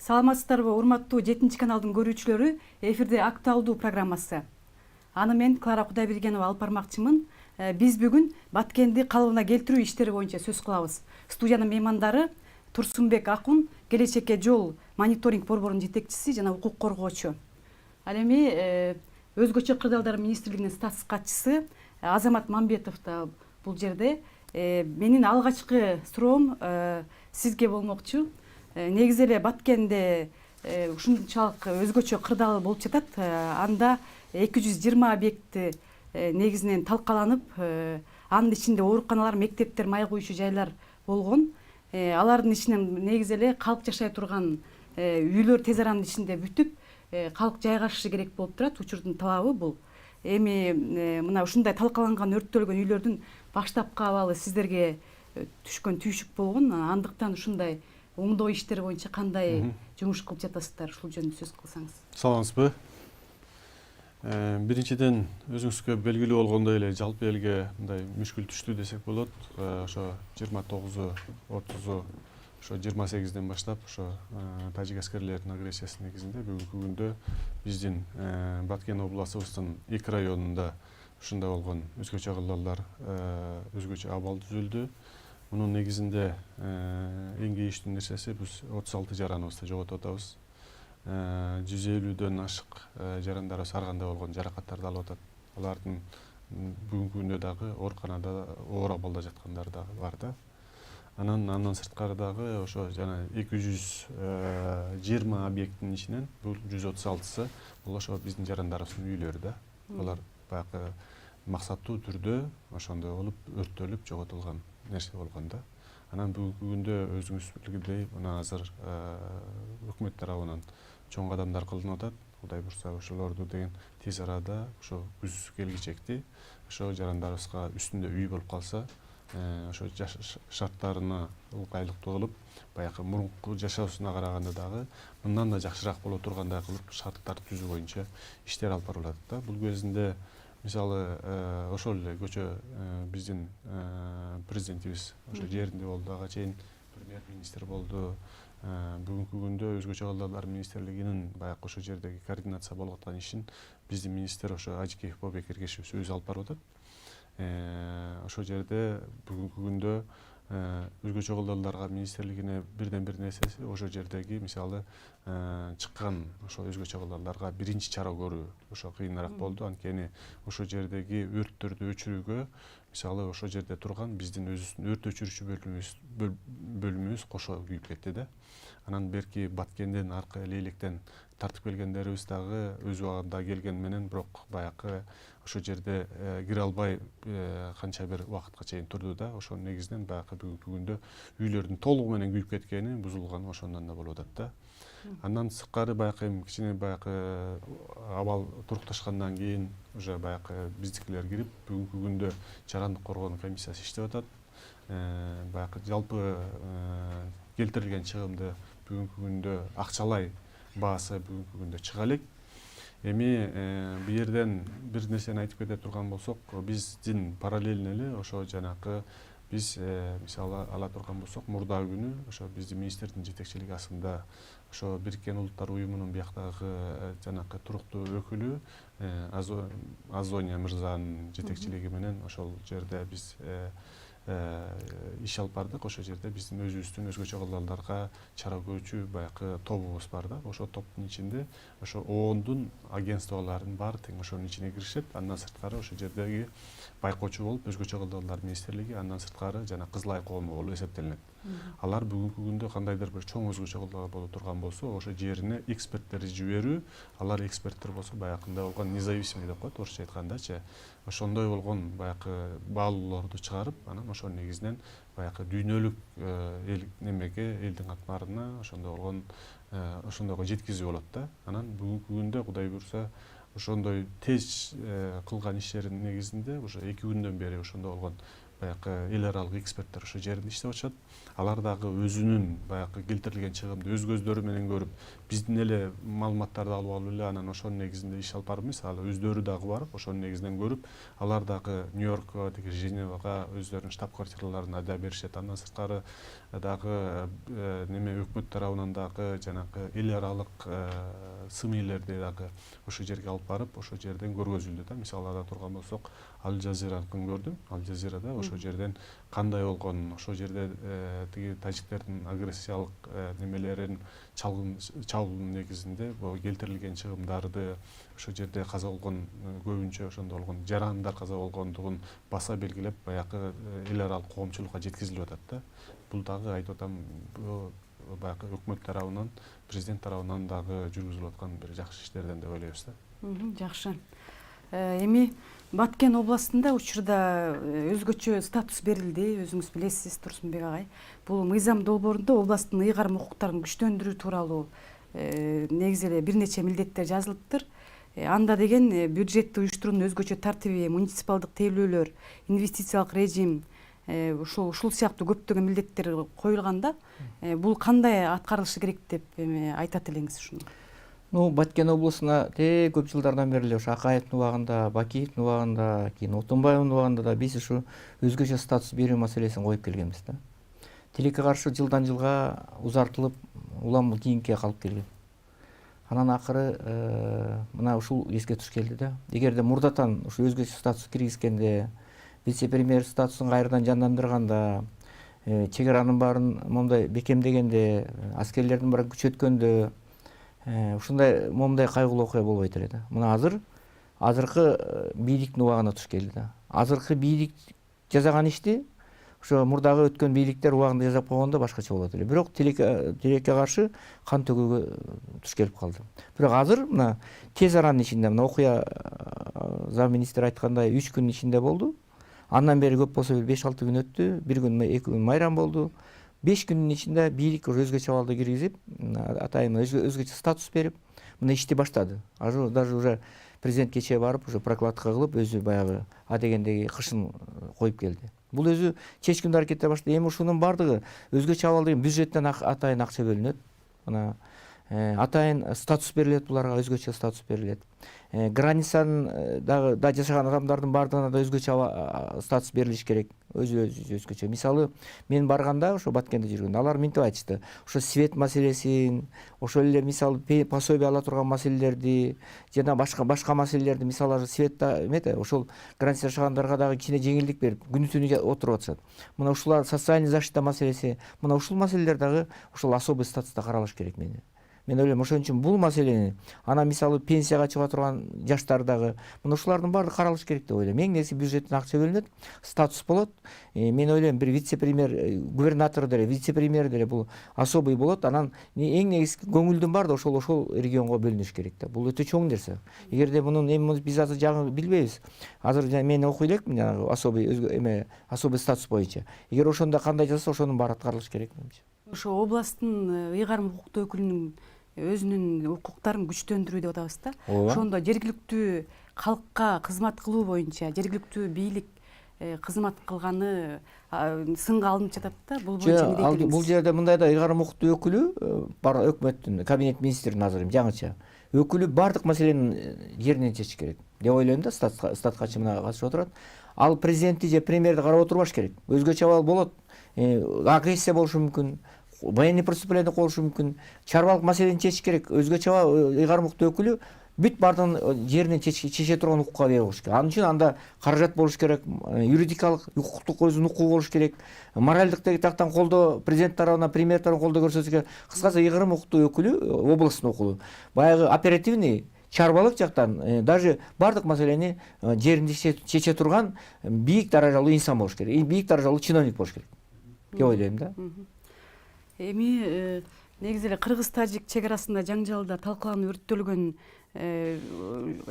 Саламатсыздарбы, урматтуу 7 каналдын көрүүчүлөрү, эфирде актуалдуу программасы. Аны мен Клара Кудайбергенова алып бармакчымын. Биз бүгүн Баткенди калыбына келтирүү иштери боюнча сөз кылабыз. Студиянын меймандары Турсунбек Акун, Келечекке жол мониторинг борборунун жетекчиси жана укук коргоочу. Ал эми өзгөчө кырдаалдар министрлигинин статс катчысы Азамат Мамбетов да бул жерде. Менин алгачкы суроом сизге болмокчу. Негизи эле Баткенде ушунчалык өзгөчө кырдаал болуп жатат. Анда 220 объекти негизинен талкаланып, анын ичинде ооруканалар, мектептер, май куюучу жайлар болгон. Алардын ичинен негизи эле калк жашай турган үйлөр тез аранын ичинде бүтүп, калк жайгашышы керек болуп турат. Учурдун талабы бул. Эми мына ушундай талкаланган, өрттөлгөн үйлөрдүн баштапкы абалы сиздерге түшкөн түйшүк болгон. Андыктан ушундай оңдоо иштери боюнча кандай жумуш кылып жатасыздар, ушул жөнүндө сөз кылсаңыз. Саламатсызбы? Биринчиден өзүңүзгө белгилүү болгондой эле жалпы элге мындай мүшкүл түштү десек болот. Ошо 29-у, 30-у, ошо 28-ден баштап ошо тажик аскерлеринин агрессиясы негизинде бүгүнкү күндө биздин Баткен областыбыздын 2 районунда ушундай болгон өзгөчө кырдаалдар, өзгөчө абал түзүлдү. Мунун негизинде эң кейиштүү нерсеси биз 36 жараныбызды жоготуп атабыз. 150дөн ашык жарандарыбыз ар кандай болгон жаракаттарды алып атат. Алардын бүгүнкү күндө дагы ооруканада оор абалда жаткандары дагы бар да. Андан сырткары дагы ошо жана 220 объекттин ичинен бул 136сы бул ошо биздин жарандарыбыздын үйлөрү да. Алар баягы максаттуу түрдө ошондой болуп өрттөлүп жоготулган нерсе болгон да. Анан бүгүнкү күндө өзүңүз билгендей мына азыр өкмөт тарабынан чоң кадамдар кылынып атат. Кудай бурса ошолорду деген тез арада ошо күз келгичекти ошо жарандарыбызга үстүндө үй болуп калса, ошо жаш шарттарына ыңгайлыктуу кылып, баягы мурунку жашоосуна караганда дагы мындан да жакшыраак боло тургандай кылып шарттар түзүү боюнча иштер алып барылат да. Бул кезинде мисалы ошол эле көчө биздин президентибиз ошо жеринде болду, ага чейин премьер-министр болду. Бүгүнкү күндө өзгөчө кырдаалдар министрлигинин баягы ошо жердеги координация болуп аткан ишин биздин министр ошо Ажикеев Бобек Эргешевич өзү алып барып атат. Ошол жерде бүгүнкү күндө өзгөчө кырдаалдарга министрлигине бирден бир нерсеси ошол жердеги мисалы чыккан ошо өзгөчө кырдаалдарга биринчи чара көрүү ошо кыйыныраак болду. Анткени ошол жердеги өрттөрдү өчүрүүгө мисалы ошол жерде турган биздин өзүбүздүн өрт өчүрүүчү бөлүмүбүз кошо күйүп кетти да. Анан берки Баткенден аркы Лейлектен тартып келгендерибиз дагы өз убагында келген менен, бирок баягы ошол жерде кире албай канча бир убакытка чейин турду да. Ошонун негизинен баягы бүгүнкү күндө үйлөрдүн толугу менен күйүп кеткени, бузулганы ошондон да болуп атат да. Андан сырткары баягы кичине баягы абал турукташкандан кийин уже баягы биздикилер кирип бүгүнкү күндө жарандык коргоонун комиссиясы иштеп атат. Баягы жалпы келтирилген чыгымды бүгүнкү күндө акчалай баасы бүгүнкү күндө чыга элек. Эми бу жерден бир нерсени айтып кете турган болсок, биздин параллельно эле ошо жанакы биз мисалы ала турган болсок, мурдагы күнү ошо биздин министрдин жетекчилиги астында ошо Бириккен Улуттар уюмунун бияктагы жанакы туруктуу өкүлү Азония мырзанын жетекчилиги менен ошол жерде биз иш алып бардык. Ошол жерде биздин өзүбүздүн өзгөчө кырдаалдарга чара көрүүчү баягы тобубуз бар да. Ошол топтун ичинде ошо ООНдун агентстволорунун баары тең ошонун ичине киришет. Андан сырткары ошол жердеги байкоочу болуп өзгөчө кырдаалдар министрлиги, андан сырткары жана Кызыл Ай коому болуп эсептелинет. Алар бүгүнкү күндө кандайдыр бир чоң өзгөчө кырдаал боло турган болсо, ошо жерине эксперттерди жиберүү, алар эксперттер болсо баягындай болгон независимый деп коет орусча айткандачы. Ошондой болгон баягы баалоолорду чыгарып, анан ошонун негизинен баягы дүйнөлүк немеге, элдин катмарына ошондой болгон ошондойго жеткизүү болот да. Анан бүгүнкү күндө Кудай буйрса ошондой тез кылган иштердин негизинде уже 2 күндөн бери ошондой болгон баягы эл аралык эксперттер ошол жерде иштеп атышат. Алар дагы өзүнүн баягы келтирилген чыгымды өз көздөрү менен көрүп, биздин эле маалыматтарды алып алып эле анан ошонун негизинде иш алып барып эмес, ал өздөрү дагы барып ошонун негизинен көрүп, алар дагы Нью-Йоркко, тиги Женевага өздөрүнүн штаб-квартираларына да беришет. Андан сырткары дагы неме өкмөт тарабынан дагы жанагы эл аралык сын үйлөрдү дагы ошол жерге алып барып, ошол жерден көргөзүлдү да. Мисалы ала турган болсок, Ал Жазираныкын көрдүм. Ал Жазирада ошол жерден кандай болгонун, ошол жерде тиги тажиктердин агрессиялык немелерин чабуунун негизинде бул келтирилген чыгымдарды, ошол жерде каза болгон көбүнчө ошондо болгон жарандар каза болгондугун баса белгилеп, баягы эл аралык коомчулукка жеткизилип атат да. Бул дагы айтып атам, баягы өкмөт тарабынан, президент тарабынан дагы жүргүзүлүп аткан бир жакшы иштерден деп ойлойбуз да. Жакшы. Эми Баткен областында учурда өзгөчө статус берилди, өзүңүз билесиз, Турсунбек агай. Бул мыйзам долбоорунда областтын ыйгарым укуктарын күчтөндүрүү тууралуу негизи эле бир нече милдеттер жазылыптыр. Анда деген бюджетти уюштуруунун өзгөчө тартиби, муниципалдык тейлөөлөр, инвестициялык режим, ушул сыяктуу көптөгөн милдеттер коюлганда, бул кандай аткарылышы керек деп айтат элеңиз ушуну? Баткен облусуна көп жылдардан бери эле ошо Акаевдин убагында, Бакиевдин убагында, кийин Отунбаевдин убагында да биз ушу өзгөчө статус берүү маселесин коюп келгенбиз да. Тилекке каршы жылдан жылга узартылып, улам кийинкиге калып келген. Анан акыры мына ушул эске туш келди да. Эгерде мурдатан ушу өзгөчө статус киргизгенде, вице-премьер статусун кайрадан жандандырганда, чек аранын баарын момундай бекемдегенде, аскерлердин баарын күчөткөндө ушундай момундай кайгылуу окуя болбойт эле да. Мына азыркы бийликтин убагына туш келди да. Азыркы бийлик жасаган ишти ошо мурдагы өткөн бийликтер убагында жасап койгондо башкача болот эле. Бирок тилекке каршы кан төгүүгө туш келип калды. Бирок азыр мына тез аранын ичинде, мына окуя зам министр айткандай 3 күнүн ичинде болду. Андан бери көп болсо 5-6 күн өттү. 1 күн 2 күн майрам болду. 5 күнүн ичинде бийлик өзгөчө абалда киргизип, атайын өзгөчө статус берип, мына ишти баштады. Даже уже президент кечээ барып, уже прокладка кылып, өзү баягы адегендеги кышын коюп келди. Бул өзү чечкиндүү аракеттер баштады. Эми ушунун бардыгы өзгөчө абалда атайын акча бөлүнөт. Мына атайын статус берилет, буларга өзгөчө статус берилет. Границанын дагы жашаган адамдардын бардыгына да өзгөчө статус берилиш керек. Өзгөчө. Мисалы, мен барганда, ошо Баткенде жүргөндө, алар мынтип айтышты. Ошо свет маселесин, ошол эле мисалы пособие ала турган маселелерди, жана башка маселелерди, мисалы светта ошол граница жашагандарга дагы кичине жеңилдик берип, күнү түнү отуруп атышат. Мына ушулар социальный защита маселеси, мына ушул маселелер дагы ушул особый статуста каралыш керек менде. Мен ойлойм, ошон үчүн бул маселени, ана мисалы пенсияга чыга турган жаштар дагы, мына ушулардын баары каралыш керек деп ойлойм. Эң негизи бюджеттен акча бөлүнөт, статус болот. Мен ойлойм, бир вице-премьер, губернатор деле, вице-премьер деле бул особый болот. Анан эң негизи көңүлдүн баары ошол регионго бөлүнүш керек да. Бул өтө чоң нерсе. Эгерде мунун эми биз азыр жаңы билбейбиз. Азыр мен окуй элекмин жанагы особый статус боюнча. Эгер ошондо кандай жазса, ошонун баары аткарылыш керек менимче. Ошо областтын ыйгарым укуктуу өкүлүнүн өзүнүн укуктарын күчтөндүрүү деп атабыз да. Ошондо жергиликтүү калкка кызмат кылуу боюнча жергиликтүү бийлик кызмат кылганы сынга алынып жатат да. Бул боюнча эмне дейт элеңиз? Бул жерде мындай да ыйгарым укуктуу өкүлү бар, өкмөттүн кабинет министринин азыр жаңыча өкүлү бардык маселени жеринен чечиш керек деп ойлойм да. Статка мына катышып отурат. Ал президентти же премьерди карап отурбаш керек. Өзгөчө абал болот. Агрессия болушу мүмкүн, военный преступление болушу мүмкүн. Чарбалык маселени чечиш керек. Өзгөчө ыйгарым укуктуу өкүлү бүт бардыгын жеринен чече турган укукка ээ болуш керек. Анын үчүн анда каражат болуш керек, юридикалык, укуктук өзүнүн укугу болуш керек, моралдык жактан колдоо, президент тарабынан, премьер тарабынан колдоо көрсөтүш керек. Кыскасы ыйгарым укуктуу өкүлү, областтын өкүлү баягы оперативный, чарбалык жактан даже бардык маселени жеринде чече турган бийик даражалуу инсан болуш керек. Бийик даражалуу чиновник болуш керек деп ойлойм да. Эми негизи эле кыргыз-тажик чек арасында жаңжалда талкаланып өрттөлгөн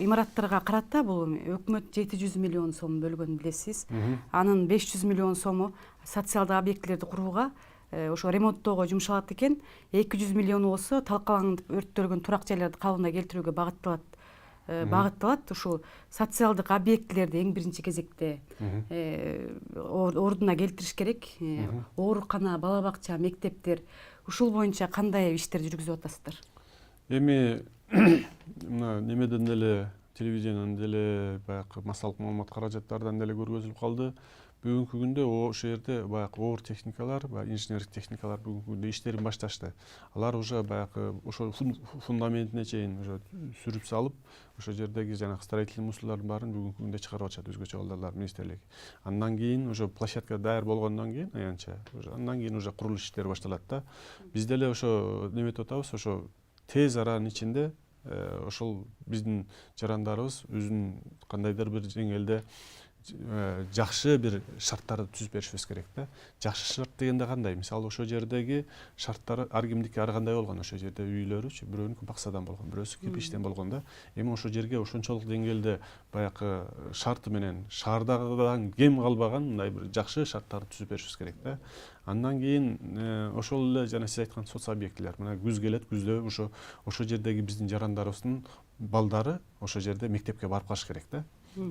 имараттарга карата бул өкмөт 700 миллион сом бөлгөн, билесиз. Анын 500 миллион сому социалдык объектилерди курууга, ошо ремонттоого жумшалат экен. 200 миллиону болсо талкаланып өрттөлгөн турак жайларды калыбына келтирүүгө багытталат. багытталат ушул социалдык объектилерди эң биринчи кезекте ордуна келтириш керек. Оорукана, бала бакча, мектептер ушул боюнча кандай иштерди жүргүзүп атасыздар? Эми мына немеден деле телевиденияден деле баягы массалык маалымат каражаттардан деле көргөзүлүп калды. Бүгүнкү күндө ошол жерде баягы оор техникалар, инженерлик техникалар бүгүнкү күндө иштерин башташты. Алар уже баягы ошол фундаментине чейин уже сүрүп салып, ошол жердеги жанагы строительный мусорлордун баарын бүгүнкү күндө чыгарып атышат өзгөчө колдорлор министрлиги. Андан кийин уже площадка даяр болгондон кийин аянча андан кийин уже курулуш иштери башталат да. Биз деле ошо неметип атабыз, ошо тез аранын ичинде ошол биздин жарандарыбыз өзүнүн кандайдыр бир деңгээлде жакшы бир шарттарды түзүп беришибиз керек да. Жакшы шарт дегенде кандай? Мисалы ошол жердеги шарттары ар кимдики ар кандай болгон. Ошол жерде үйлөрүчү бирөөнүкү баксадан болгон, бирөөсү кирпичтен болгон да. Эми ошол жерге ошончолук деңгээлде баягы шарты менен шаардагыдан кем калбаган мындай бир жакшы шарттарды түзүп беришибиз керек да. Андан кийин ошол эле жана сиз айткан соц объектилер. Мына күз келет, күздө ошол жердеги биздин жарандарыбыздын балдары ошол жерде мектепке барып калыш керек да.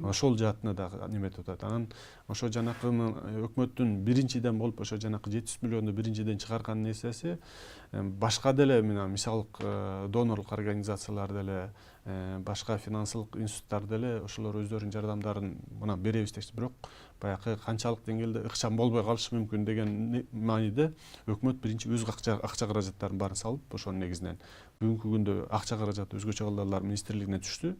Ошол жаатына дагы неметип атат. Анан ошо жанакы өкмөттүн биринчиден болуп ошо жанакы 700 миллионду биринчиден чыгарган нерсеси башка деле мисалык донорлук организациялар деле башка финансылык институттар деле ошолор өздөрүнүн жардамдарын мына беребиз дешти. Бирок баягы канчалык деңгээлде ыкчам болбой калышы мүмкүн деген мааниде өкмөт биринчи өз акча каражаттарын баарын салып ошонун негизинен бүгүнкү күндө акча каражаты өзгөчө колдорлор министрлигине түштү.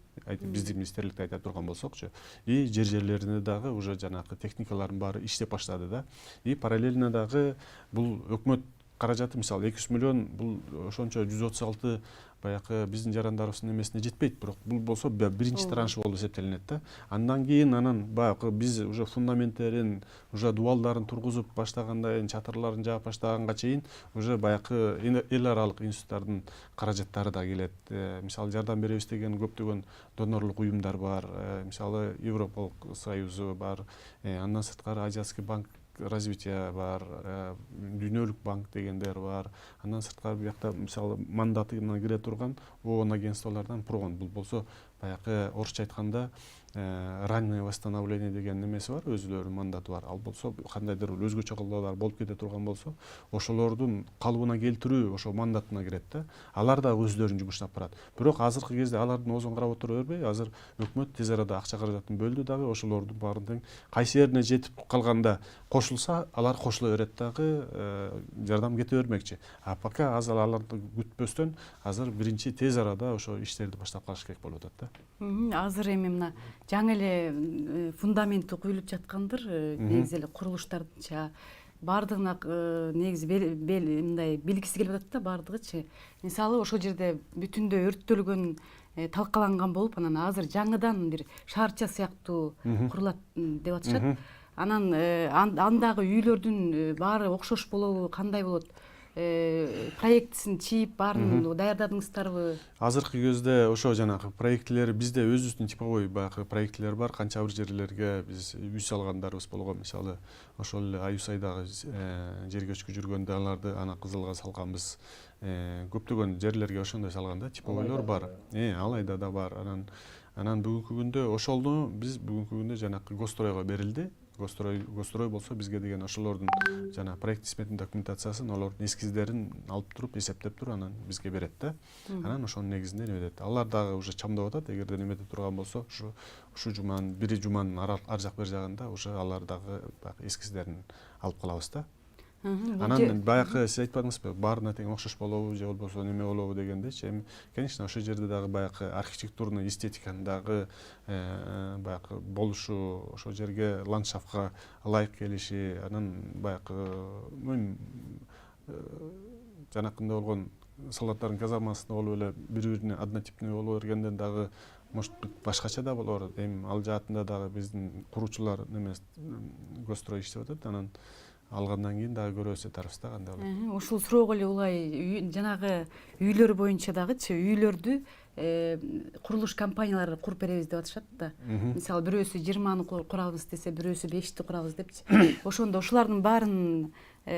Биздин министрликте айта турган болсокчу, и жерлерине дагы уже жанакы техникалардын баары иштеп баштады да. И параллельно дагы бул өкмөт каражаты мисалы 200 миллион бул ошончо 136 баягы биздин жарандарыбыздын эмесине жетпейт, бирок бул болсо биринчи траншы болуп эсептелинет да. Андан кийин баягы биз уже фундаменттерин, уже дубалдарын тургузуп баштагандан, чатырларын жаап баштаганга чейин уже баягы эл аралык институттардын каражаттары да келет. Мисалы жардам беребиз деген көптөгөн донорлук уюмдар бар. Мисалы Европалык союзу бар. Андан сырткары Азиатский банк развития бар, дүйнөлүк банк дегендер бар. Андан сырткары биякта мисалы мандатына кире турган ООН агентстволордон прогон. Бул болсо баягы орусча айтканда раннее восстановление деген немеси бар, өзүлөрүнүн мандаты бар. Ал болсо кандайдыр өзгөчө колдоолор болуп кете турган болсо, ошолордун калыбына келтирүү ошо мандатына кирет да. Алар да өздөрүн жумуштап барат. Бирок азыркы кезде алардын оозун карап отура бербей, азыр өкмөт тез арада акча каражатын бөлдү дагы, ошолордун баарын кайсы жерине жетип калганда кошулса, алар кошула берет дагы, жардам кете бермекчи. А пока азыр аларды күтпөстөн, азыр биринчи тез арада ошо иштерди баштап калыш керек болуп атат да. Азыр эми мына жаңы эле фундаменти куюлуп жаткандыр, негизи эле курулуштардынча баардыгына негизи мындай билгиси келип атат да баардыгычы. Мисалы ошол жерде бүтүндөй өрттөлгөн талкаланган болуп, анан азыр жаңыдан бир шаарча сыяктуу курулат деп атышат. Анан андагы үйлөрдүн баары окшош болобу, кандай болот? Проектисин чийип баарын даярдадыңыздарбы? Азыркы кезде ошо жанагы проектилер бизде өзүбүздүн типовой баягы проектилер бар. Канча бир жерлерге биз үй салгандарыбыз болгон. Мисалы ошол эле Аюсайдагы жер көчкү жүргөндө аларды ана Кызылга салганбыз. Көптөгөн жерлерге ошондой салганда типовойлор бар. Алайда да бар. Анан бүгүнкү күндө ошолду биз бүгүнкү күндө жанакы Гостройго берилди. Гострой болсо бизге деген ошолордун жана проект испетин документациясын, олордун эскиздерин алып туруп, эсептеп туруп, анан бизге берет да. Анан ошонун негизинде неметет. Алар дагы уже чамдап атат, эгерде немете турган болсо, ушу жуманын, бир жуманын ар жак бер жагында уже алар дагы эскиздерин алып калабыз да. Анан баягы сиз айтпадыңызбы, баарына тең окшош болобу же болбосо неме болобу дегендечи. Эми, конечно, ошол жерде дагы баягы архитектурный эстетиканын дагы баягы болушу, ошол жерге ландшафтка ылайык келиши, анан баягы жанакында болгон солдаттардын казармасында болуп эле бири-бирине однотипный боло бергенден дагы может башкача да боло берет. Эми ал жаатында дагы биздин куруучулар Гострой иштеп атат. Анан алгандан кийин дагы көрөбүз атабыз да кандай болот. Ушул суроого эле улай жанагы үйлөр боюнча дагычы үйлөрдү курулуш компаниялары куруп беребиз деп атышат да. Мисалы бирөөсү 20 курабыз десе, бирөөсү 5 курабыз депчи. Ошондо ушулардын баарын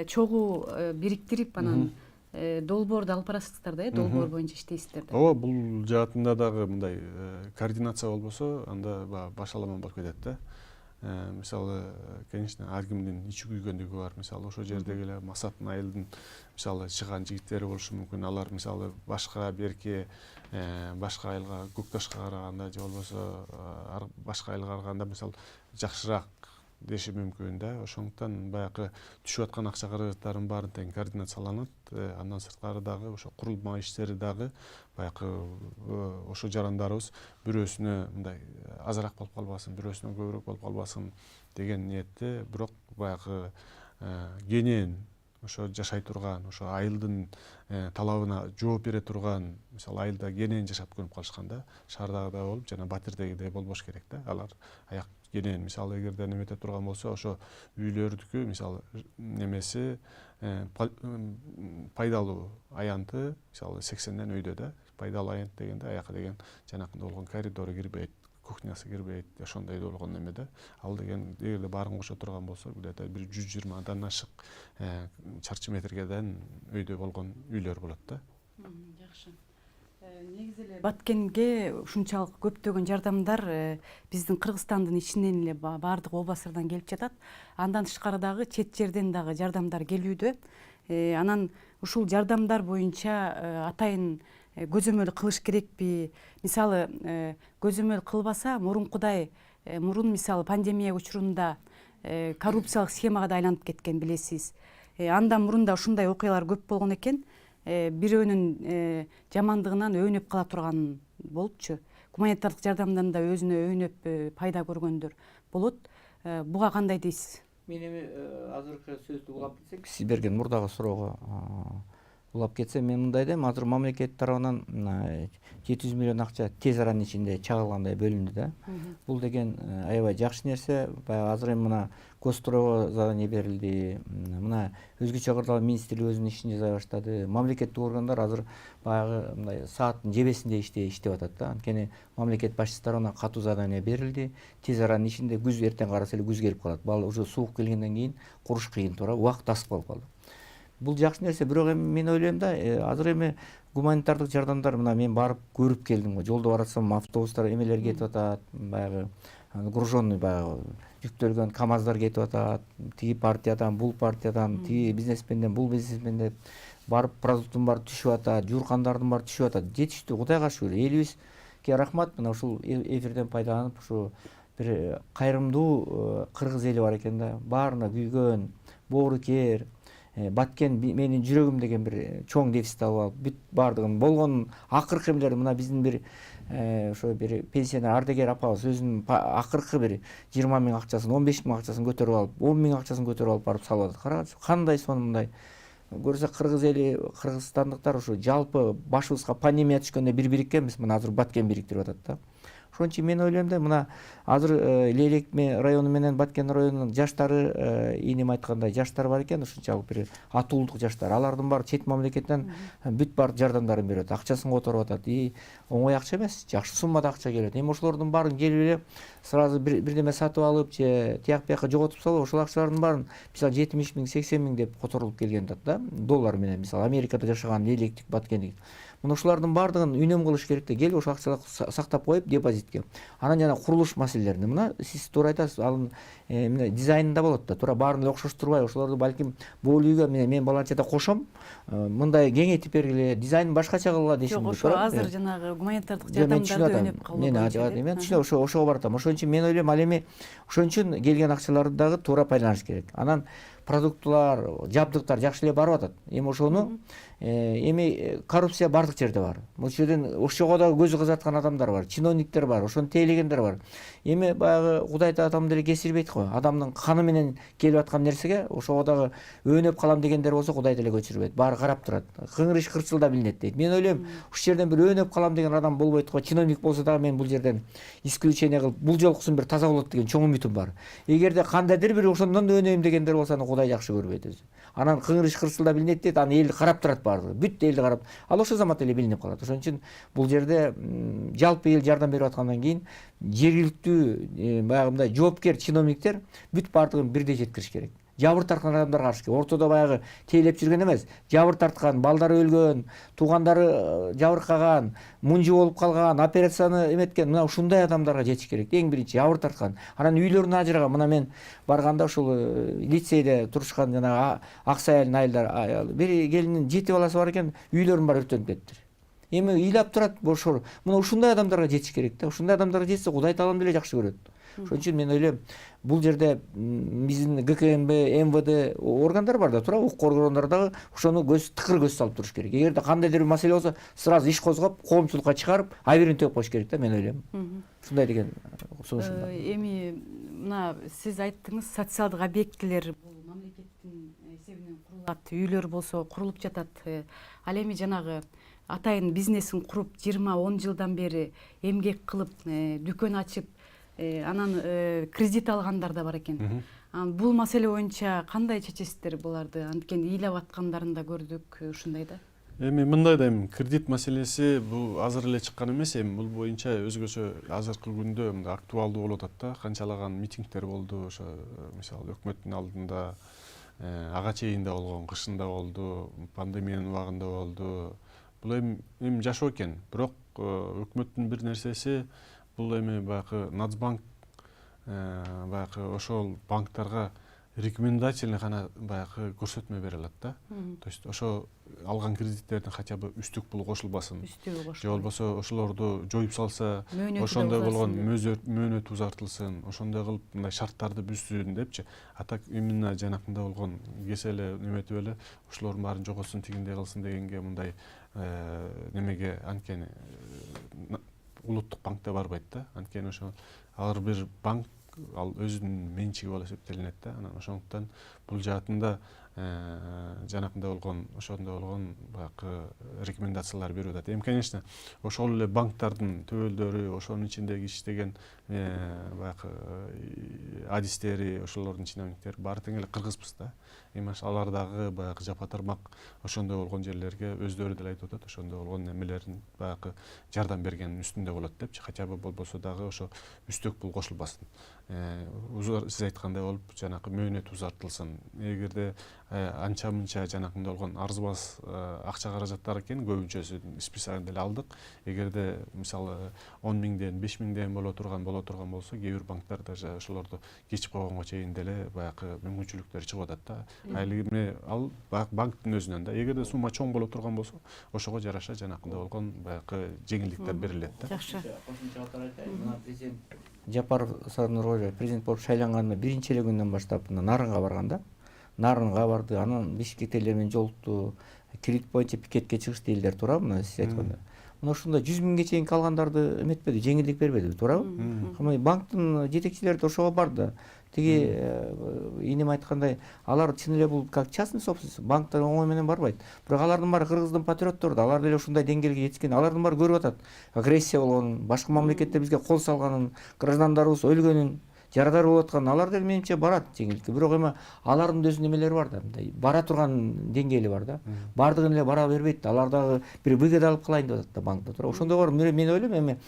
чогуу бириктирип, анан долбоорду алып барасыздар да, долбоор боюнча иштейсиздер да. Ооба, бул жаатында дагы мындай координация болбосо анда башаламан болуп кетет да. Мисалы, конечно, ар кимдин ичи күйгөндүгү бар. Мисалы, ошол жердеги эле Масаттын айылдын мисалы чыган жигиттери болушу мүмкүн. Алар мисалы башка берке башка айылга, көк ташка караганда же болбосо башка айылга караганда мисалы жакшыраак деши мүмкүн да. Ошондуктан баягы түшүп аткан акча каражаттардын баарын тең координацияланат. Андан сырткары дагы ошо курулма иштери дагы баягы ошо жарандарыбыз бирөөсүнө мындай азыраак болуп калбасын, бирөөсүнө көбүрөөк болуп калбасын деген ниетте, бирок баягы кенен ошо жашай турган, ошо айылдын талабына жооп бере турган, мисалы айылда кенен жашап көнүп калышканда, шаардагыдай болуп, жана Батирдегидей болбош керек да. Алар аяк кенен, мисалы эгерде немете турган болсо, ошо үйлөрдүкү мисалы немеси пайдалуу аянты, мисалы 80ден өйдө да. Пайдалуу аянт дегенде аяка деген жанакында болгон коридору кирбейт, кухнясы кирбейт, ошондой болгон неме да. Ал деген эгерде баарын кошо турган болсо, где-то 120дан ашык чарчы метргеден өйдө болгон үйлөр болот да. Жакшы. Негизи эле Баткенге ушунчалык көптөгөн жардамдар биздин Кыргызстандын ичинен эле баардык областтардан келип жатат. Андан тышкары дагы чет жерден дагы жардамдар келүүдө. Анан ушул жардамдар боюнча атайын көзөмөл кылыш керекпи? Мисалы, көзөмөл кылбаса, мурун мисалы пандемия учурунда коррупциялык схемага да айланып кеткен, билесиз. Андан мурун да ушундай окуялар көп болгон экен. Бирөөнүн жамандыгынан өйнөп кала турган болупчу. Гуманитардык жардамдан да өзүнө өйнөп пайда көргөндөр болот. Буга кандай дейсиз? Мен эми азыркы сөздү улап кетсек, сиз берген мурдагы суроого улап кетсем, мен мындай дейм, азыр мамлекет тарабынан 700 миллион акча тез аранын ичинде чагылгандай бөлүндү да. Бул деген аябай жакшы нерсе. Баягы азыр эми мына Кострого задание берилди. Мына өзгөчө кырдаал министрлик өзүнүн ишин жасай баштады. Мамлекеттик органдар азыр баягы мындай сааттын жебесинде иштеп атат да. Анткени мамлекет башчысы тарабынан катуу задание берилди. Тез аранын ичинде күз, эртең караса эле күз келип калат. Бал уже суук келгенден кийин куруш кыйын, туура убакыт тасып болуп калды. Бул жакшы нерсе, бирок эми мен ойлойм да, азыр эми гуманитардык жардамдар, мына мен барып көрүп келдим го. Жолдо баратсам автобустар эмелер кетип атат, баягы груженный баягы жүктөлгөн КАМАЗдар кетип атат. Тиги партиядан, бул партиядан, тиги бизнесменден, бул бизнесменден барып продукттун баары түшүп атат, жууркандардын баары түшүп атат. Жетиштүү, Кудайга шүгүр. Элибизге рахмат. Мына ушул эфирден пайдаланып, ушу бир кайрымдуу кыргыз эли бар экен да. Баарына күйгөн, боорукер, Баткен менин жүрөгүм деген бир чоң дефицит алып алып, бүт баардыгын болгон акыркы эмелер, мына биздин бир ошо бир пенсионер ардегер апабыз өзүнүн акыркы бир 20 миң акчасын, 15 миң акчасын көтөрүп алып, 10 миң акчасын көтөрүп алып барып салып атат. Караңызчы, кандай сонун мындай. Көрсө кыргыз эли, кыргызстандыктар ушу жалпы башыбызга пандемия түшкөндө бир бириккенбиз, мына азыр Баткен бириктирип атат да. Ошон үчүн мен ойлойм да, мына азыр Лейлек району менен Баткен районунун жаштары, ийнем айткандай жаштар бар экен, ушунчалык бир атуулдук жаштар. Алардын баары чет мамлекеттен бүт бар жардамдарын берип атат, акчасын которуп атат. Оңой акча эмес, жакшы суммада акча келет. Эми ошолордун баарын келип эле сразу бирдеме сатып алып же тияк бияка жоготуп салып, ошол акчалардын баарын мисалы 70 миң, 80 миң деп которулуп келген да, доллар менен. Мисалы Америкада жашаган Лейлектик, Баткендик. Мына ушулардын баардыгын үнөм кылыш керек да. Келип ошол акчаларды сактап коюп депозитке. Анан жана курулуш маселелерин, мына сиз туура айтасыз, ал эмне дизайнында болот да, туура баарын эле окшоштурбай, ошолорду балким бул үйгө мен баланчада кошом, мындай кеңейтип бергиле, дизайнын башкача кылгыла дешим. Жок, ошо азыр жанагы гуманитардык жардамдарды өнөп калуу. Мен түшүнөм, ошого баратам. Ошон үчүн мен ойлойм, ал эми ошон үчүн келген акчаларды дагы туура пайдаланыш керек. Анан продуктлар, жабдыктар жакшы эле барып атат. Эми ошону эми коррупция бардык жерде бар. Бул жерден ошого да көзү кызаткан адамдар бар, чиновниктер бар, ошону тейлегендер бар. Эми баягы Кудайты адам деле кесирбейт го. Адамдын каны менен келип аткан нерсеге ошого дагы өөнөп калам дегендер болсо Кудай деле көчүрбөйт. Баары карап турат. Кыңырыш кырчылда билинет дейт. Мен ойлойм, ушул жерден бир өөнөп калам деген адам болбойт го. Чиновник болсо дагы мен бул жерден исключение кылып, бул жолкусун бир таза болот деген чоң үмүтүм бар. Эгерде кандайдыр бир ошондон өөнөйм дегендер болсо, аны Кудай жакшы көрбөйт өзү. Анан кыңырыш кырчылда билинет дейт, аны эл карап турат баардыгы. Бүт элди карап. Ал ошол замат эле билинип калат. Ошон үчүн бул жерде жалпы эл жардам берип аткандан кийин жергиликтүү баягы мындай жоопкер чиновниктер бүт баардыгын бирдей жеткириш керек. жабыр тарткан адамдарга каршы ортодо баягы тейлеп жүргөн эмес, жабыр тарткан, балдары өлгөн, туугандары жабыркаган, мунжу болуп калган, операцияны эметкен, мына ушундай адамдарга жетиш керек. Эң биринчи жабыр тарткан. Анан үйлөрүнө ажыраган. Мына мен барганда ушул лицейде турушкан жана Аксайылдын айылдары, бир келиндин 7 баласы бар экен, үйлөрүнүн баары өртөнүп кетиптир. Эми ыйлап турат бошор. Мына ушундай адамдарга жетиш керек да. Ушундай адамдарга жетсе Кудай таалам деле жакшы көрөт. Ошон үчүн мен ойлойм, бул жерде биздин ГКМБ, МВД органдар бар да, туурабы? Укук органдары дагы ошону тыкыр көз салып туруш керек. Эгерде кандайдыр бир маселе болсо, сразу иш козгоп, коомчулукка чыгарып, айберин төгүп коюш керек да, мен ойлойм. Ушундай деген сунушум бар. Эми мына сиз айттыңыз, социалдык объектилер бул мамлекеттин эсебинен курулат, үйлөр болсо курулуп жатат. Ал эми жанагы атайын бизнесин куруп 20-10 жылдан бери эмгек кылып, дүкөн ачып, анан кредит алгандар да бар экен. Бул маселе боюнча кандай чечесиздер буларды? Анткени ыйлап аткандарын да көрдүк, ушундай да. Эми мындай да, кредит маселеси бул азыр эле чыккан эмес, эми бул боюнча өзгөчө азыркы күндө актуалдуу болуп атат да. Канчалаган митингдер болду, ошо мисалы өкмөттүн алдында, ага чейинде болгон, кышында болду, пандемиянын убагында болду. Бул эми жашоо экен. Бирок өкмөттүн бир нерсеси, бул эми баягы Нацбанк баягы ошол банктарга рекомендательный гана баягы көрсөтмө бере алат да. То есть ошо алган кредиттердин хотя бы үстүк пулу кошулбасын. Же болбосо ошолорду жоюп салса, ошондой болгон мөөнөт узартылсын, ошондой кылып мындай шарттарды бүзсүн депчи. А так именно жанакында болгон кеселе неметип эле ошолордун баарын жоготсун, тигиндей кылсын дегенге мындай немеге анткени улуттук банкте барбайт да. Анткени ошо ар бир банк ал өзүнүн менчиги болуп эсептелинет да. Анан ошондуктан бул жаатында жанакында болгон, ошондой болгон баягы рекомендациялар берип атат. Эми конечно, ошол эле банктардын төбөлдөрү, ошонун ичиндеги иштеген баягы адистери, ошолордун чиновниктери баары тең эле кыргызбыз да. Эми алар дагы баягы жапа тармак ошондой болгон жерлерге өздөрү деле айтып атат, ошондой болгон эмелерин баягы жардам бергендин үстүндө болот депчи. Хотя бы болбосо дагы ошо үстөк пул кошулбасын. Сиз айткандай болуп, жанакы мөөнөт узартылсын. Эгерде анча мынча жанакында болгон арзыбас акча каражаттар экен, көбүнчөсүн списогун деле алдык. Эгерде мисалы 10 миңден, 5 миңден боло турган болсо, кээ бир банктар даже ошолорду кечип койгонго чейин деле баягы мүмкүнчүлүктөр чыгып атат да. Ал банктын өзүнөн да. Эгерде сумма чоң боло турган болсо, ошого жараша жанакында болгон баягы жеңилдиктер берилет да. Жакшы. Президент Жапаров Нургожаев президент болуп шайланганына биринчи эле күндөн баштап Нарынга барганда, Нарынга барды, анан Бишкектегилер менен жолукту, кредит боюнча пикетке чыгышты элдер, туурабы? Мына сиз айткандай. Мына ушундай 100 миңге чейин калгандарды эметпеди, жеңилдик бербеди, туурабы? Банктын жетекчилери да ошого барды. Тиги инем айткандай, алар чын эле бул как частный собственность, банктар оңой менен барбайт. Бирок алардын баары кыргыздын патриоттору да, алар деле ушундай деңгээлге жетишкен. Алардын баары көрүп атат. Агрессия болгонун, башка мамлекеттер бизге кол салганын, граждандарыбыз өлгөнүн, жарадар болуп атканын, алар деле менимче барат жеңилдикке. Бирок эми алардын өзүнүн эмелери бар да, бара турган деңгээли бар да. Бардыгын эле бара бербейт да. Алар дагы бир выгода алып калайын деп атат да банкта, туура. Ошондой бар. Мен ойлойм эми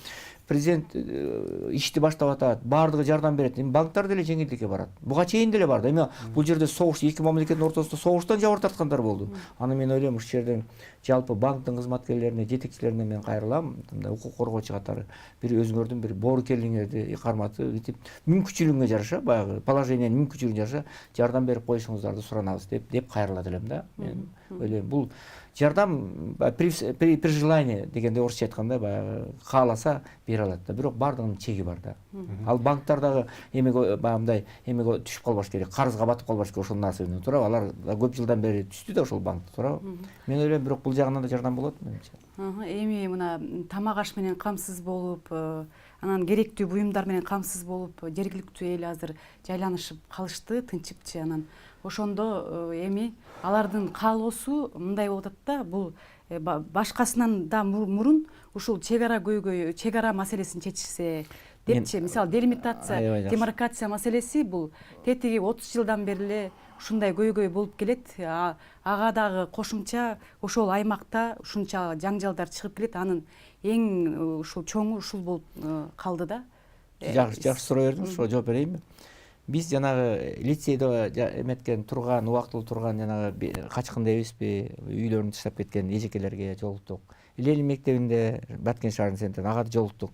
президент ишти баштап атат, баардыгы жардам берет. Эми банктар деле жеңилдикке барат. Буга чейин деле бар да. Эми бул жерде согуш, эки мамлекеттин ортосунда согуштан жабыр тарткандар болду. Аны мен ойлойм, ушул жерден жалпы банктын кызматкерлерине, жетекчилерине мен кайрылам. Мындай укук коргоочу катары бир өзүңөрдүн бир боорукерлигиңерди карматып, итип мүмкүнчүлүгүңө жараша, баягы положениянын мүмкүнчүлүгүнө жараша жардам берип коюшуңуздарды суранабыз деп кайрылат элем да. Мен ойлойм, бул жардам при желании дегенде орусча айтканда баягы кааласа бере алат да. Бирок баардыгынын чеги бар да. Ал банктар дагы эмеге баягындай эмеге түшүп калбаш керек, карызга батып калбаш керек ошол нарса менен, туурабы? Алар көп жылдан бери түштү да ошол банк, туурабы? Мен ойлойм, бирок бул жагынан да жардам болот менимче. Эми мына тамак аш менен камсыз болуп, анан керектүү буюмдар менен камсыз болуп, жергиликтүү эл азыр жайланышып калышты, тынчыпчы. Анан ошондо эми алардын каалоосу мындай болуп атат да, бул башкасынан да мурун ушул чек ара көйгөй, чек ара маселесин чечилсе депчи. Мисалы делимитация, демаркация маселеси бул тетиги 30 жылдан бери эле ушундай көйгөй болуп келет. Ага дагы кошумча ошол аймакта ушунча жаңжалдар чыгып келет. Анын эң ушул чоңу ушул болуп калды да. Жакшы суроо бердиңиз, ошого жооп берейинби? биз жанагы лицейде эметкен турган убактылуу турган жанагы качкынды эмеспи үйлөрүн таштап кеткен эжекелерге жолуктук. Ленин мектебинде Баткен шаарынын центринде ага жолуктук.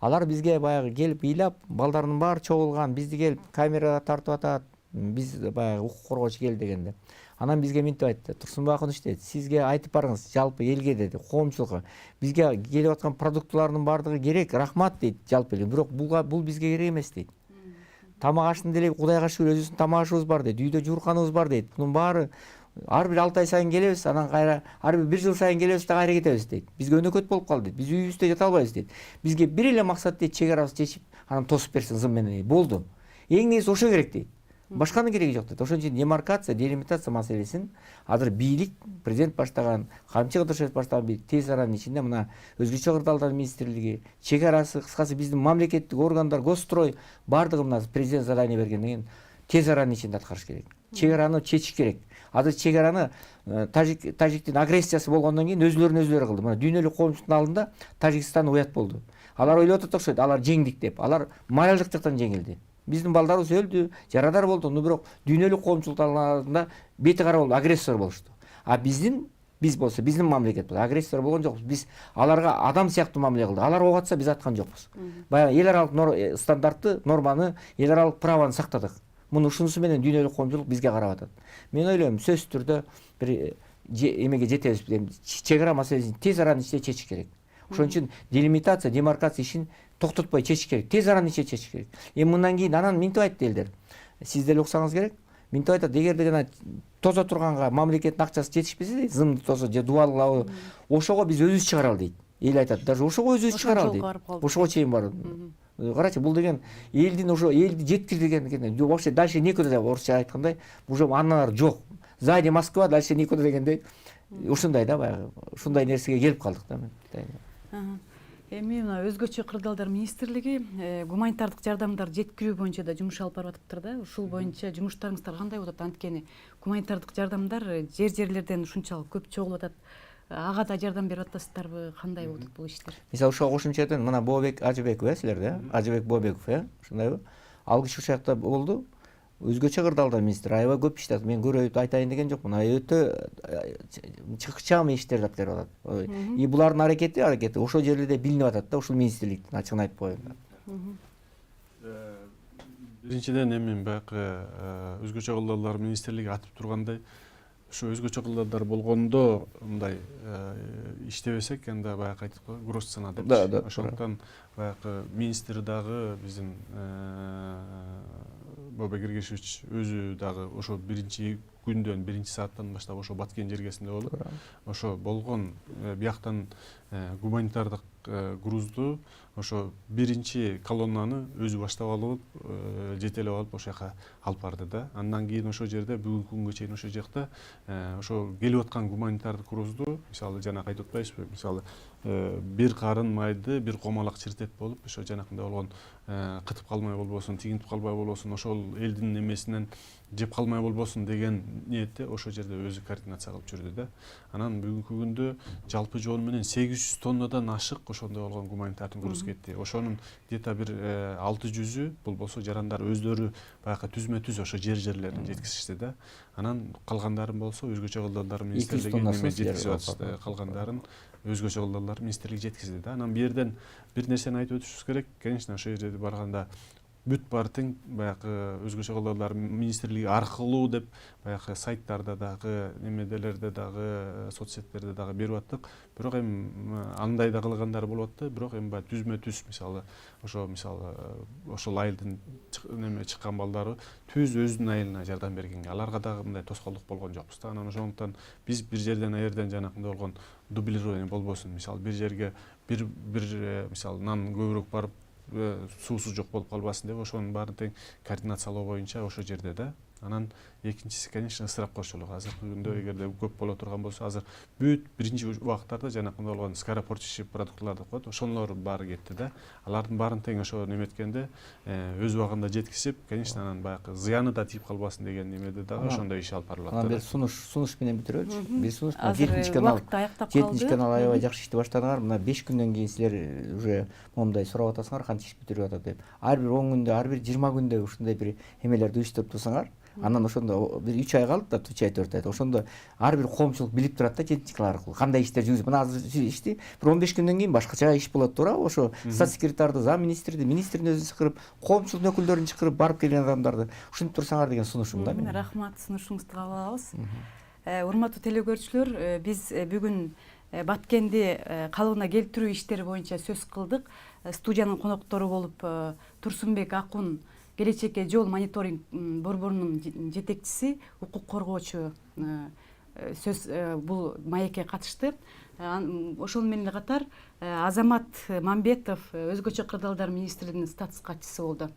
Алар бизге баягы келип ыйлап, балдардын баары чогулган, бизди келип камерага тартып атат, биз баягы укук коргоочу кел дегенде. Анан бизге мынтип айтты: Турсунбай Акунович дейт, сизге айтып барыңыз, жалпы элге деди, коомчулукка. Бизге келип аткан продуктылардын баардыгы керек, рахмат дейт жалпы эле. Бирок бул бизге керек эмес дейт. Тамак аштын деле Кудайга шүгүр өзүбүздүн тамак ашыбыз бар дейт, үйдө жуурканыбыз бар дейт. Бунун баары ар бир 6 ай сайын келебиз, анан кайра ар бир 1 жыл сайын келебиз да кайра кетебиз дейт. Бизге өнөкөт болуп калды дейт. Биз үйүбүздө жата албайбыз дейт. Бизге бир эле максат дейт, чек арабызды чечип, анан тосуп берсин зым менен. Болду. Эң негизи ошо керек дейт. Башканын кереги жок дейт. Ошон үчүн демаркация, делимитация маселесин азыр бийлик, президент баштаган, Камчы Кыдыршев баштаган бийлик тез аранын ичинде мына өзгөчө кырдаалдар министрлиги, чек арасы, кыскасы биздин мамлекеттик органдар, госстрой баардыгы мына президент задание бергенден кийин тез аранын ичинде аткарыш керек. Чек араны чечиш керек. Азыр чек араны тажиктин агрессиясы болгондон кийин өзүлөрүн кылды. Мына дүйнөлүк коомчулуктун алдында Тажикстан уят болду. Алар ойлоп атат окшойт, алар жеңдик деп. Алар моралдык жактан жеңилди. Биздин балдарыбыз өлдү, жарадар болду, бирок дүйнөлүк коомчулуктун алдында бети кара болду, агрессор болушту. А биз болсо, биздин мамлекет болсо агрессор болгон жокпуз. Биз аларга адам сыяктуу мамиле кылдык. Алар ок атса биз аткан жокпуз. Баягы эл аралык стандартты, норманы, эл аралык праваны сактадык. Муну ушунусу менен дүйнөлүк коомчулук бизге карап атат. Мен ойлойм, сөзсүз түрдө бир эмеге жетебиз. Чек ара маселесин тез аранын ичинде чечиш керек. Ошон үчүн делимитация, демаркация ишин токтотпой чечиш керек. Тез аранын ичинде чечиш керек. Мындан кийин анан мынтип айтты элдер. Сиз деле уксаңыз керек. Мынтип айтат, эгерде жана тозо турганга мамлекеттин акчасы жетишпесе, зымды тозо же дубалгылабы, ошого биз өзүбүз чыгаралы дейт. Эл айтат, даже ошого өзүбүз чыгаралы дейт. Ошого чейин барып. Карачы, бул деген элдин ошо элди жеткирген экен. Вообще дальше некуда деп орусча айткандай, уже андан жок. Сзади Москва, дальше никуда дегендей. Ушундай да баягы. Ушундай нерсеге келип калдык да мен. Эми мына өзгөчө кырдаалдар министрлиги гуманитардык жардамдар жеткирүү боюнча да жумуш алып барып атыптыр да. Ушул боюнча жумуштарыңыздар кандай болуп атат? Анткени гуманитардык жардамдар жерлерден ушунчалык көп чогулуп атат. Ага да жардам берип атасыздарбы? Кандай болуп атат бул иштер? Мисалы ошого кошумчадан мына Бообек Ажыбеков силерде, Ажыбек Бообеков, ушундайбы? Ал киши ушул жакта болду. Өзгөчө кырдаалдар министри, аябай көп иштеп, мен көрөйүп айтайын деген жокмун. Өтө чыкчам иштерди алып келип атат. И булардын аракети ошол жерлерде билинип атат да, ушул министрликтин, ачыгын айтып коеюн. Биринчиден эми баягы өзгөчө кырдаалдар министрлиги атып тургандай, ушу өзгөчө кырдаалдар болгондо мындай иштебесек, анда баягы айтып коебуз, гроз цена депчи. Ошондуктан баягы министр дагы биздин Бообек Эргешевич өзү дагы ошо биринчи күндөн, биринчи сааттан баштап ошо Баткен жергесинде болуп, ошо болгон бияктан гуманитардык грузду ошо биринчи колоннаны өзү баштап алып, жетелеп алып ошол жака алып барды да. Андан кийин ошол жерде бүгүнкү күнгө чейин ошол жакта ошо келип аткан гуманитардык грузду, мисалы жана айтып атпайбызбы, мисалы бир карын майды, бир комалак чиртет болуп, ошо жанакындай болгон кытып калмай болбосун, тигинтип калбай болбосун, ошол элдин эмесинен жеп калмай болбосун деген ниетте ошол жерде өзү координация кылып жүрдү да. Анан бүгүнкү күндө жалпы жоон менен 800 тоннадан ашык ошондой болгон гуманитардык груз кетти. Ошонун где-то бир 600-ü болбосо жарандар өздөрү баягы түзмө-түз ошо жерлерин жеткизишти да. Анан калгандарын болсо өзгөчө кырдаалдар министрлиги жеткизип калгандарын өзгөчө кырдаалдар министрлиги жеткизди да. Анан бу жерден бир нерсени айтып өтүшүбүз керек. Конечно, ошол жерде барганда бүт бар тең баягы өзгөчө кырдаалдар министрлиги аркылуу деп баягы сайттарда дагы, немеделерде дагы, соцсеттерде дагы берип аттык. Бирок эми андай да кылгандар болуп атты. Бирок эми баягы түзмө-түз мисалы ошол айылдын неме чыккан балдары түз өзүнүн айылына жардам бергенге аларга дагы мындай тоскоолдук болгон жокпуз да. Анан ошондуктан биз бир жерден аерден жанакындай болгон дублирование болбосун. Мисалы бир жерге бир мисалы нан көбүрөөк барып суусу жок болуп калбасын деп ошонун баарын тең координациялоо боюнча ошол жерде да Анан экинчиси, конечно, ысырап кошулук. Азыркы күндө эгерде көп боло турган болсо, азыр бүт биринчи убакыттарда жанакындай болгон скоропортящий продуктылар деп коет, ошолор баары кетти да. Алардын баарын тең ошо неметкенде өз убагында жеткизип, конечно, анан баягы зыяны да тийип калбасын деген немеде дагы ошондой иш алып барылат. Анан бир сунуш менен бүтүрөлүчү. Бир сунуш Азыр 7 канал. убакыт аяктап калды. 7 канал аябай жакшы иштеп баштадыңар. Мына 5 күндөн кийин силер уже момундай сурап атасыңар, канча иш бүтүрүп атат деп. Ар бир 10 күндө, ар бир 20 күндө ушундай бир эмелерди уюштуруп турсаңар, анан ошондо бир 3 ай калды да, 3 ай 4 ай. Ошондо ар бир коомчулук билип турат да, 7 канал аркылуу кандай иштер жүрүп. Мына азыр ишти бир 15 күндөн кийин башкача иш болот туурабы? Ошо статс секретарды, зам министрди, министрдин өзүн чакырып, коомчулук өкүлдөрүн чакырып, барып келген адамдарды ушинтип турсаңар деген сунушум да мен. Рахмат, сунушуңузду кабыл алабыз. Урматтуу телекөрүүчүлөр, биз бүгүн Баткенди калыбына келтирүү иштери боюнча сөз кылдык. Студиянын коноктору болуп Турсунбек Акун, Келечекке жол мониторинг борборунун жетекчиси, укук коргоочу сөз бул маекке катышты. Ошол менен катар Азамат Мамбетов өзгөчө кырдаалдар министринин статус катчысы болду.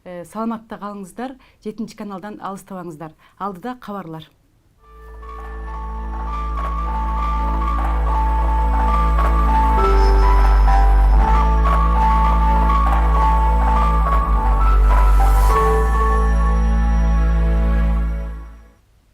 Саламатта калыңыздар, 7 каналдан алыстабаңыздар. Алдыда кабарлар.